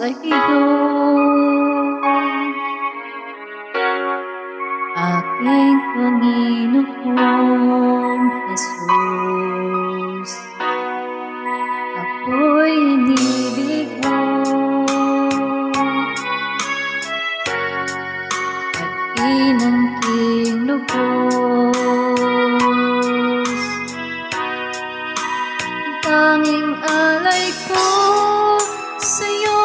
sa iyo, aking Panginoong Jesus. Ako'y inibig mo at inangking lubos. Tanging alay ko sa'yo,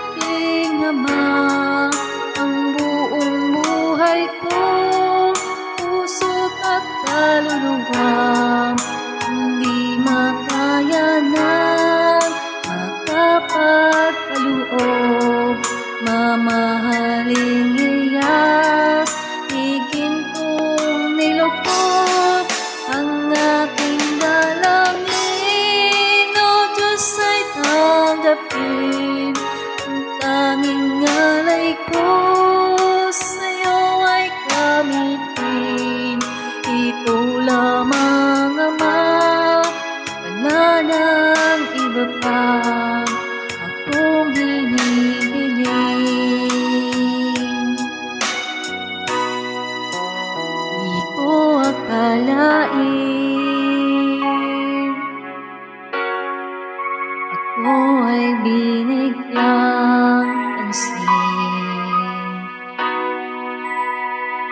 aking Ama, ang buong buhay ko, puso't at kaluluwa, hindi makaya ng makapagkaloob. Mamahaling iyas, higintong nilukod ang aking dalangin. O Diyos ay tanggapin ang tanging alay ko, sa'yo ay gamitin. Ito lamang, Ama, wala nang iba pa akong hinihiling. Di ko akalain ako ay biniglang pansin.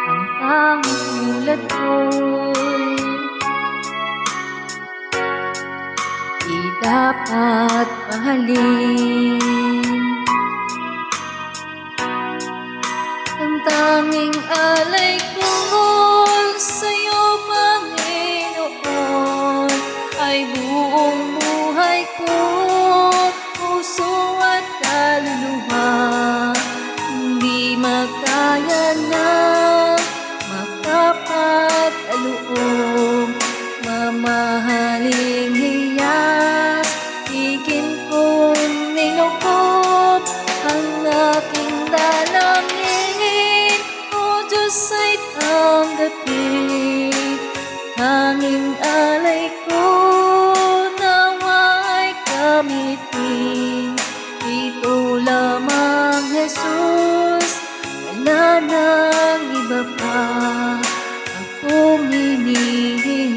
Ang tanging tulad ko'y di dapat mahalin. Ang tanging alay ko sa'yo, Panginoon, ay buong buhay ko, puso at kaluluwa, hindi makaya na makapagkaloob. Mamahaling hiyas, higin kong nilukod ang aking dalangin. O Diyos ay tanggapin tanging alay ko, nawa ay gamitin. Ito lamang, Jesus, wala nang iba pa akong hinihiling.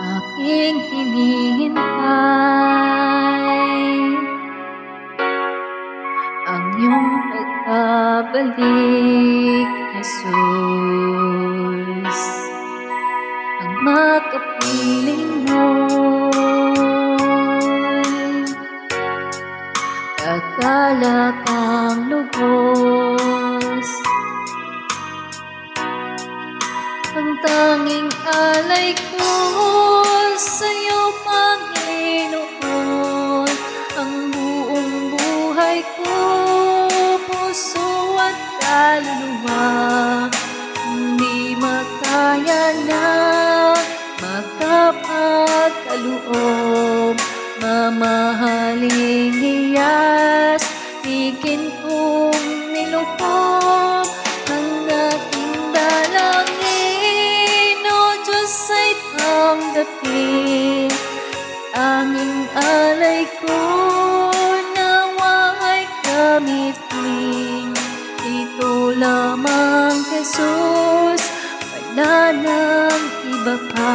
Aking hinihintay ang iyong pagbabalik, Jesus. Ang makapiling mo'y kakalakang lubos. Ang tanging alay ko sa'yo, Panginoon, ang buong buhay ko, puso at kaluluwa, hindi makaya na makapagkaloob. Mamahaling hiyas, higin kong nilukod ang aking dalangin. O Diyos ay tanggapin tanging alay ko, nawa ay gamitin. Ito lamang, Jesus, wala nang iba pa